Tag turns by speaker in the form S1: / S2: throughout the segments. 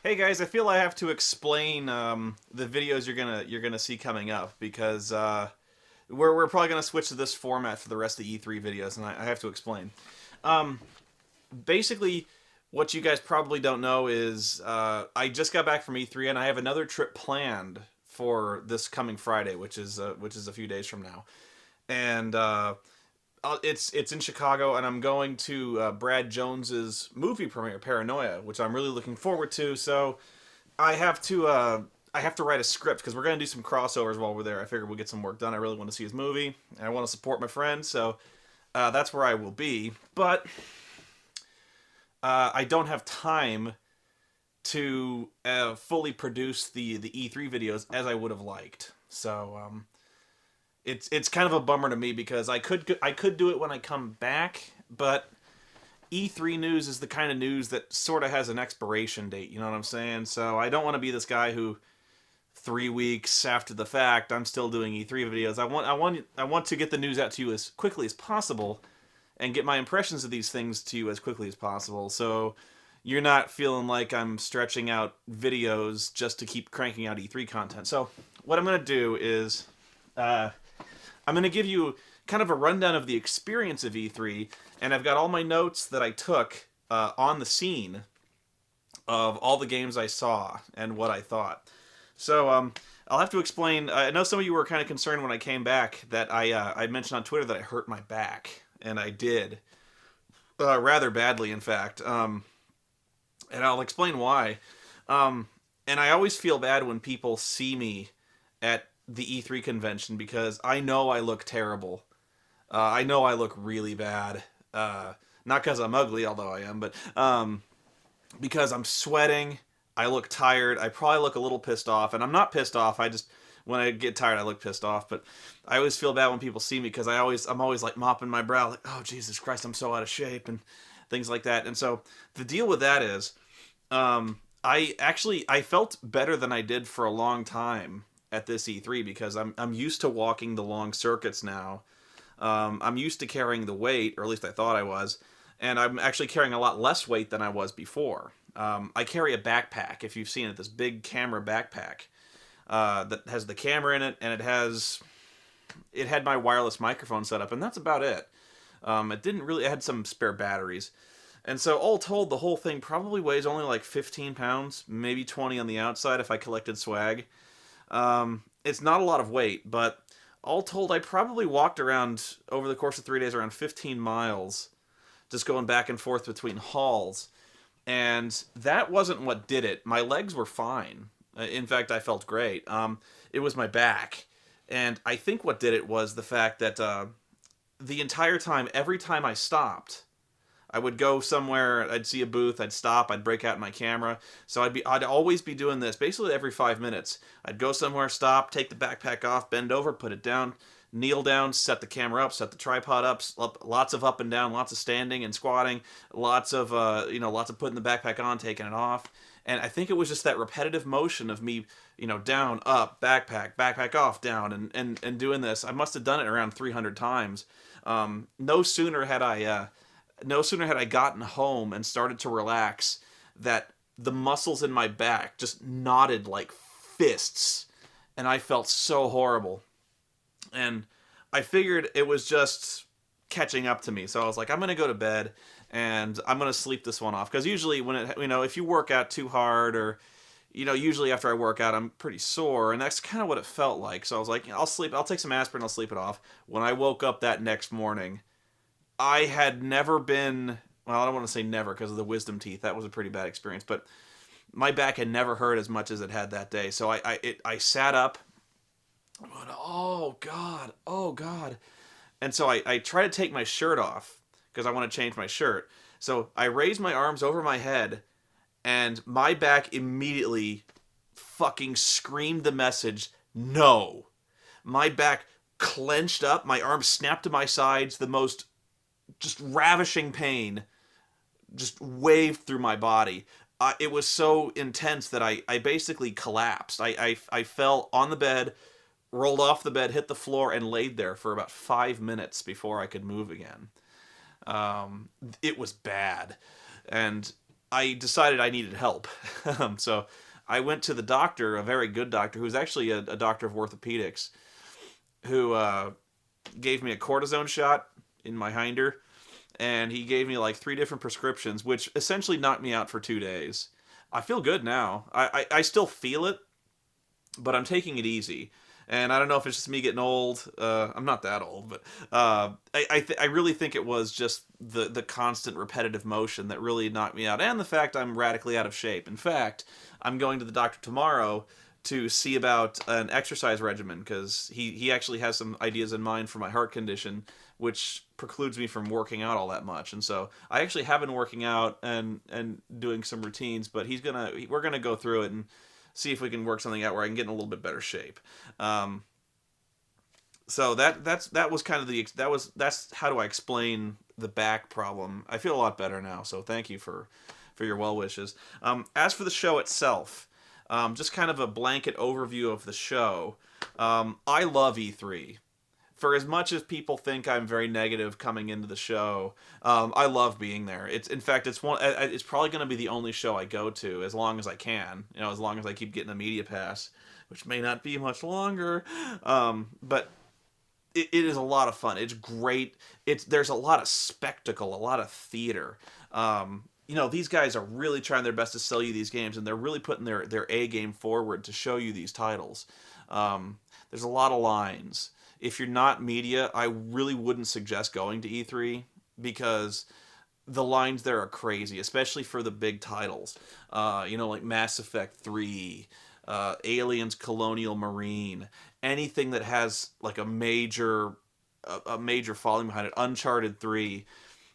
S1: Hey guys, I feel I have to explain the videos you're gonna see coming up because we're probably gonna switch to this format for the rest of the E3 videos, and I have to explain. Um, Basically, what you guys probably don't know is I just got back from E3, and I have another trip planned for this coming Friday, which is a few days from now, and it's in Chicago, and I'm going to Brad Jones's movie premiere, Paranoia, which I'm really looking forward to. So I have to write a script because we're gonna do some crossovers while we're there. I figured we'll get some work done. I really want to see his movie, and I want to support my friend, so that's where I will be. But I don't have time to fully produce the E3 videos as I would have liked. So it's kind of a bummer to me because I could do it when I come back, but E3 news is the kind of news that sort of has an expiration date. You know what I'm saying? So I don't want to be this guy who 3 weeks after the fact I'm still doing E3 videos. I want to get the news out to you as quickly as possible and get my impressions of these things to you as quickly as possible. So you're not feeling like I'm stretching out videos just to keep cranking out E3 content. So what I'm gonna do is I'm gonna give you kind of a rundown of the experience of E3, and I've got all my notes that I took on the scene of all the games I saw and what I thought. So I'll have to explain. I know some of you were kind of concerned when I came back that I mentioned on Twitter that I hurt my back, and I did rather badly, in fact. And I'll explain why. And I always feel bad when people see me at the E3 convention because I know I look terrible. I know I look really bad. Not because I'm ugly, although I am, but because I'm sweating. I look tired. I probably look a little pissed off, and I'm not pissed off. I just when I get tired, I look pissed off. But I always feel bad when people see me because I'm always like mopping my brow, like, oh Jesus Christ, I'm so out of shape and things like that. And so the deal with that is, I felt better than I did for a long time at this E3 because I'm used to walking the long circuits now. I'm used to carrying the weight, or at least I thought I was, and I'm actually carrying a lot less weight than I was before. I carry a backpack, if you've seen it, this big camera backpack that has the camera in it, and it had my wireless microphone set up, and that's about it. It didn't really. It had some spare batteries, and so all told, the whole thing probably weighs only like 15 pounds, maybe 20 on the outside if I collected swag. It's not a lot of weight, but all told, I probably walked around over the course of 3 days around 15 miles, just going back and forth between halls. And that wasn't what did it. My legs were fine. In fact, I felt great. It was my back. And I think what did it was the fact that the entire time, every time I stopped, I would go somewhere, I'd see a booth, I'd stop, I'd break out my camera. So I'd always be doing this basically every 5 minutes. I'd go somewhere, stop, take the backpack off, bend over, put it down, kneel down, set the camera up, set the tripod up, lots of up and down, lots of standing and squatting, lots of lots of putting the backpack on, taking it off. And I think it was just that repetitive motion of me, down, up, backpack off, down, and doing this. I must have done it around 300 times. No sooner had I gotten home and started to relax that the muscles in my back just knotted like fists, and I felt so horrible. And I figured it was just catching up to me. So I was like, I'm gonna go to bed and I'm gonna sleep this one off. Because usually when if you work out too hard or usually after I work out I'm pretty sore, and that's kind of what it felt like. So I was like, I'll sleep. I'll take some aspirin. I'll sleep it off. When I woke up that next morning, I had never been. Well, I don't want to say never because of the wisdom teeth. That was a pretty bad experience, but my back had never hurt as much as it had that day. So I sat up. I went, oh God, oh God. And so I try to take my shirt off because I want to change my shirt. So I raise my arms over my head, and my back immediately fucking screamed the message, no. My back clenched up, my arms snapped to my sides, the most just ravishing pain just waved through my body. It was so intense that I basically collapsed. I fell on the bed, rolled off the bed, hit the floor, and laid there for about 5 minutes before I could move again. It was bad. And I decided I needed help. So I went to the doctor, a very good doctor, who's actually a doctor of orthopedics, who gave me a cortisone shot in my hinder, and he gave me like 3 different prescriptions, which essentially knocked me out for 2 days. I feel good now. I still feel it, but I'm taking it easy. And I don't know if it's just me getting old. I'm not that old, but I really think it was just the constant repetitive motion that really knocked me out, and the fact I'm radically out of shape. In fact, I'm going to the doctor tomorrow to see about an exercise regimen, because he actually has some ideas in mind for my heart condition, which precludes me from working out all that much. And so I actually have been working out and doing some routines, but we're gonna go through it and see if we can work something out where I can get in a little bit better shape. So that was kind of that's how do I explain the back problem. I feel a lot better now, so thank you for your well wishes. As for the show itself, just kind of a blanket overview of the show. I love E3. For as much as people think I'm very negative coming into the show, I love being there. In fact, it's probably going to be the only show I go to as long as I can. As long as I keep getting a media pass, which may not be much longer. But it is a lot of fun. It's great. There's a lot of spectacle, a lot of theater. These guys are really trying their best to sell you these games, and they're really putting their A game forward to show you these titles. There's a lot of lines. If you're not media, I really wouldn't suggest going to E3, because the lines there are crazy, especially for the big titles. Like Mass Effect 3, Aliens Colonial Marine, anything that has like a major following behind it. Uncharted 3,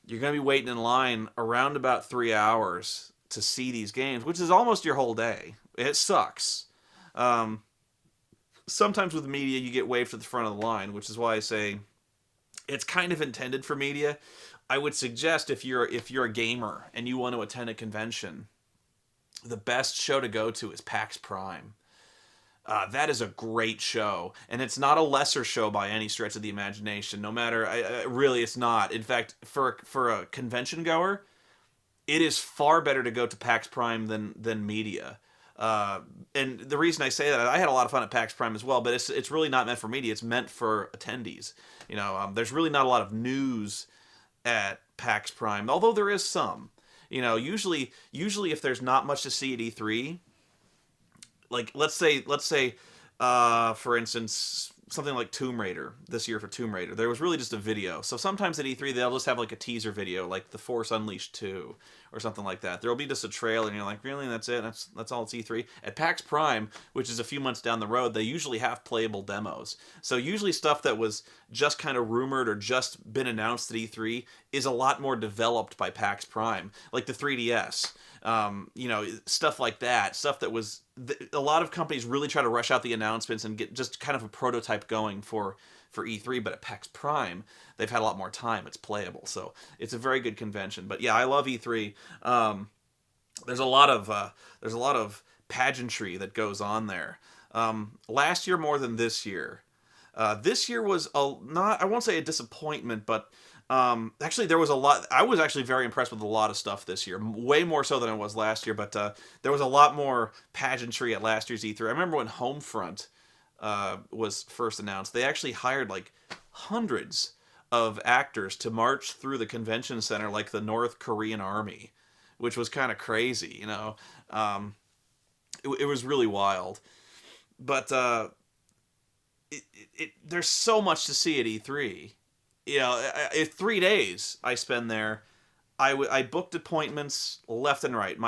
S1: you're going to be waiting in line around about 3 hours to see these games, which is almost your whole day. It sucks. Sometimes with media you get waved to the front of the line, which is why I say it's kind of intended for media. I would suggest if you're a gamer and you want to attend a convention, the best show to go to is PAX Prime. That is a great show, and it's not a lesser show by any stretch of the imagination. No matter, really, it's not. In fact, for a convention goer, it is far better to go to PAX Prime than media. And the reason I say that, I had a lot of fun at PAX Prime as well, but it's really not meant for media. It's meant for attendees. There's really not a lot of news at PAX Prime, although there is some. Usually if there's not much to see at E3, like let's say, for instance, something like Tomb Raider this year for Tomb Raider, there was really just a video. So sometimes at E3 they'll just have like a teaser video, like The Force Unleashed 2 or something like that. There'll be just a trailer, and you're like, really, that's it? That's all it's E3? At PAX Prime, which is a few months down the road, they usually have playable demos. So usually stuff that was just kind of rumored or just been announced at E3 is a lot more developed by PAX Prime, like the 3DS. Stuff like that. Stuff that was... A lot of companies really try to rush out the announcements and get just kind of a prototype going for E3, but at PAX Prime, they've had a lot more time. It's playable, so it's a very good convention. But yeah, I love E3. There's a lot of pageantry that goes on there. Last year more than this year. This year was I won't say a disappointment, but actually there was a lot. I was actually very impressed with a lot of stuff this year, way more so than I was last year. But there was a lot more pageantry at last year's E3. I remember when Homefront was first announced, they actually hired like hundreds of actors to march through the convention center like the North Korean army, which was kind of crazy. It was really wild. But there's so much to see at E3. 3 days I spend there. I booked appointments left and right.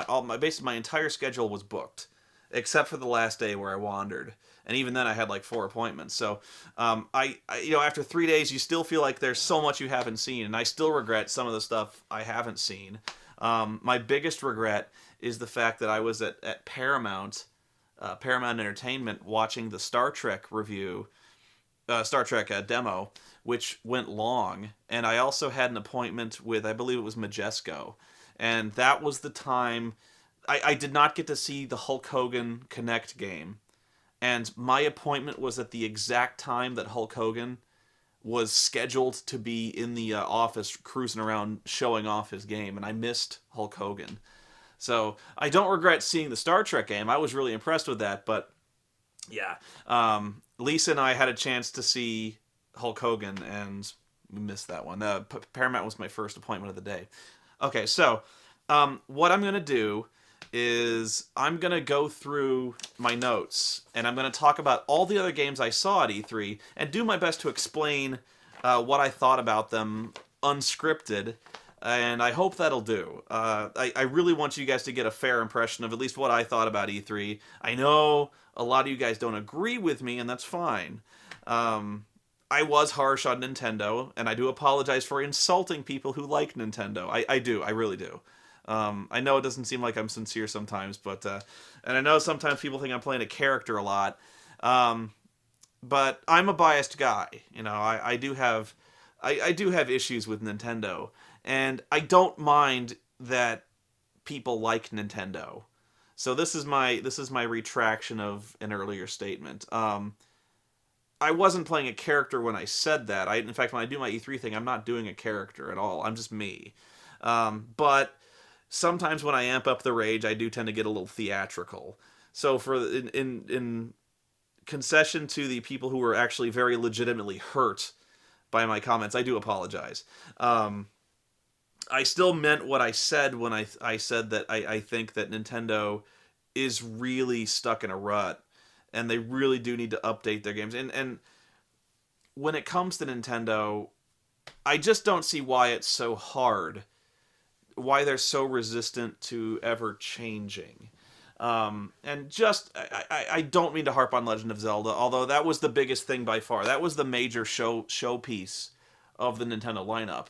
S1: Basically my entire schedule was booked, except for the last day where I wandered, and even then I had like 4 appointments. So after 3 days, you still feel like there's so much you haven't seen, and I still regret some of the stuff I haven't seen. My biggest regret is the fact that I was at Paramount Entertainment watching the Star Trek review, Star Trek demo, which went long, and I also had an appointment with, I believe it was Majesco, and that was the time I did not get to see the Hulk Hogan Connect game, and my appointment was at the exact time that Hulk Hogan was scheduled to be in the office cruising around showing off his game, and I missed Hulk Hogan. So I don't regret seeing the Star Trek game. I was really impressed with that. But yeah, Lisa and I had a chance to see Hulk Hogan, and we missed that one. Paramount was my first appointment of the day. Okay, so what I'm gonna do is I'm gonna go through my notes and I'm gonna talk about all the other games I saw at E3 and do my best to explain what I thought about them unscripted. And I hope that'll do. I really want you guys to get a fair impression of at least what I thought about E3. I know a lot of you guys don't agree with me, and that's fine. I was harsh on Nintendo, and I do apologize for insulting people who like Nintendo. I do, I really do. I know it doesn't seem like I'm sincere sometimes, but and I know sometimes people think I'm playing a character a lot. But I'm a biased guy. You know, I do have I do have issues with Nintendo, and I don't mind that people like Nintendo. So this is my retraction of an earlier statement. I wasn't playing a character when I said that. In fact, when I do my E3 thing, I'm not doing a character at all. I'm just me. But sometimes when I amp up the rage, I do tend to get a little theatrical. So for in concession to the people who were actually very legitimately hurt by my comments, I do apologize. I still meant what I said when I said that I think that Nintendo is really stuck in a rut, and they really do need to update their games. And when it comes to Nintendo, I just don't see why it's so hard, why they're so resistant to ever changing. And just, I don't mean to harp on Legend of Zelda, although that was the biggest thing by far. That was the major showpiece of the Nintendo lineup.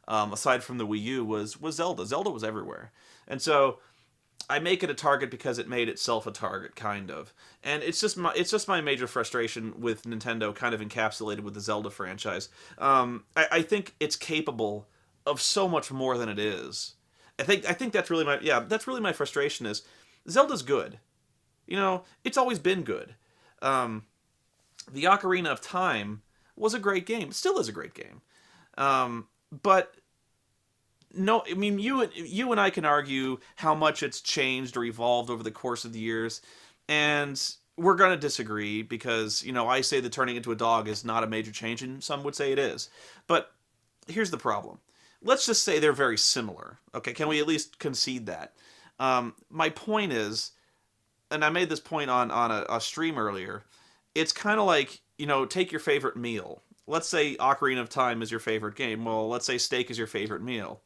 S1: Aside from the Wii U, was Zelda. Zelda was everywhere. And so I make it a target because it made itself a target, kind of. And it's just my major frustration with Nintendo, kind of encapsulated with the Zelda franchise. I think it's capable of so much more than it is. I think that's really my frustration is Zelda's good. You know, it's always been good. The Ocarina of Time was a great game. It still is a great game. But no, I mean, you and I can argue how much it's changed or evolved over the course of the years, and we're going to disagree because, you know, I say that turning into a dog is not a major change, and some would say it is. But here's the problem. Let's just say they're very similar. Okay, can we at least concede that? My point is, and I made this point on a stream earlier, it's kind of like, you know, take your favorite meal. Let's say Ocarina of Time is your favorite game. Well, let's say steak is your favorite meal.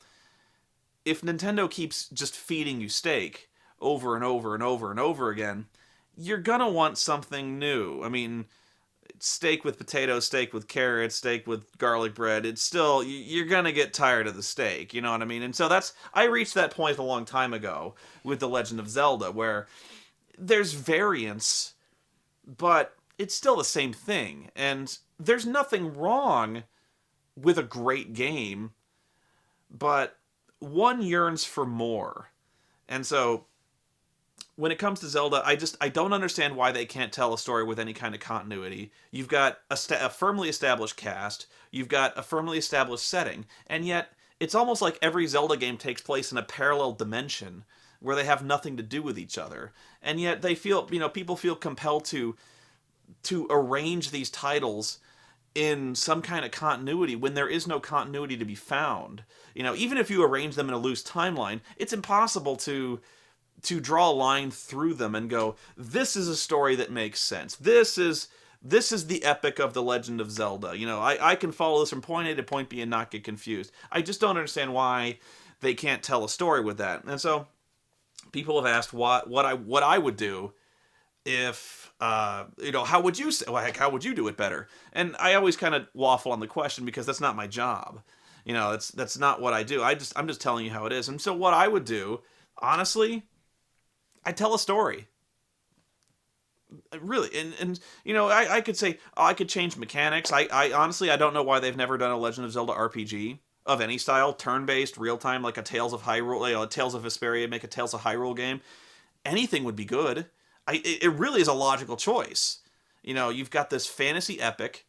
S1: If Nintendo keeps just feeding you steak over and over and over and over again, you're gonna want something new. I mean, steak with potatoes, steak with carrots, steak with garlic bread, it's still, you're gonna get tired of the steak, you know what I mean? And so I reached that point a long time ago with The Legend of Zelda, where there's variance, but it's still the same thing. And there's nothing wrong with a great game, but one yearns for more. And so when it comes to Zelda, I don't understand why they can't tell a story with any kind of continuity. You've got a firmly established cast, you've got a firmly established setting, and yet it's almost like every Zelda game takes place in a parallel dimension where they have nothing to do with each other. And yet they feel, you know, people feel compelled to arrange these titles in some kind of continuity when there is no continuity to be found. You know, even if you arrange them in a loose timeline, it's impossible to draw a line through them and go, this is a story that makes sense. This is the epic of The Legend of Zelda. You know, I can follow this from point A to point B and not get confused. I just don't understand why they can't tell a story with that. And so people have asked what I would do if, you know, how would you do it better? And I always kind of waffle on the question because that's not my job. You know, that's not what I do. I'm just telling you how it is. And so what I would do, honestly, I tell a story. Really, and you know, I could say, oh, I could change mechanics. I honestly, I don't know why they've never done a Legend of Zelda RPG of any style, turn-based, real-time, like a Tales of Hyrule, you know, a Tales of Vesperia, make a Tales of Hyrule game. Anything would be good. It really is a logical choice. You know, you've got this fantasy epic,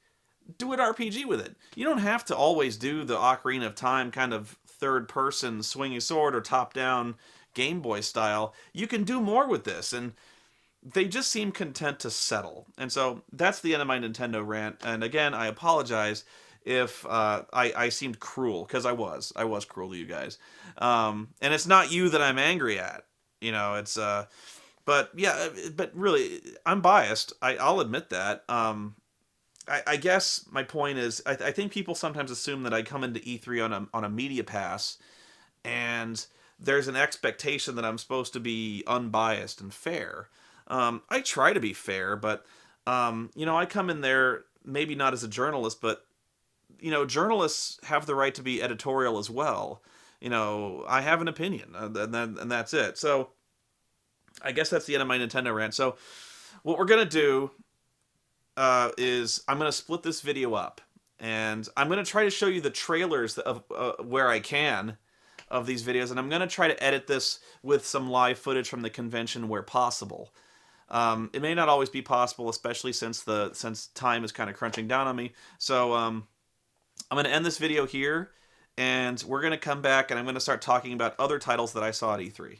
S1: do an RPG with it. You don't have to always do the Ocarina of Time kind of third-person swinging sword or top-down Game Boy style. You can do more with this, and they just seem content to settle. And so that's the end of my Nintendo rant. And again, I apologize if I seemed cruel, because I was cruel to you guys. And it's not you that I'm angry at. You know, it's but yeah, but really, I'm biased. I'll admit that. I guess my point is, I think people sometimes assume that I come into E3 on a media pass, and there's an expectation that I'm supposed to be unbiased and fair. I try to be fair, but you know, I come in there maybe not as a journalist, but you know, journalists have the right to be editorial as well. You know, I have an opinion, and that's it. So I guess that's the end of my Nintendo rant. So what we're gonna do is I'm gonna split this video up, and I'm gonna try to show you the trailers of where I can of these videos, and I'm gonna try to edit this with some live footage from the convention where possible. It may not always be possible, especially since time is kind of crunching down on me. So I'm going to end this video here, and we're going to come back, and I'm going to start talking about other titles that I saw at E3.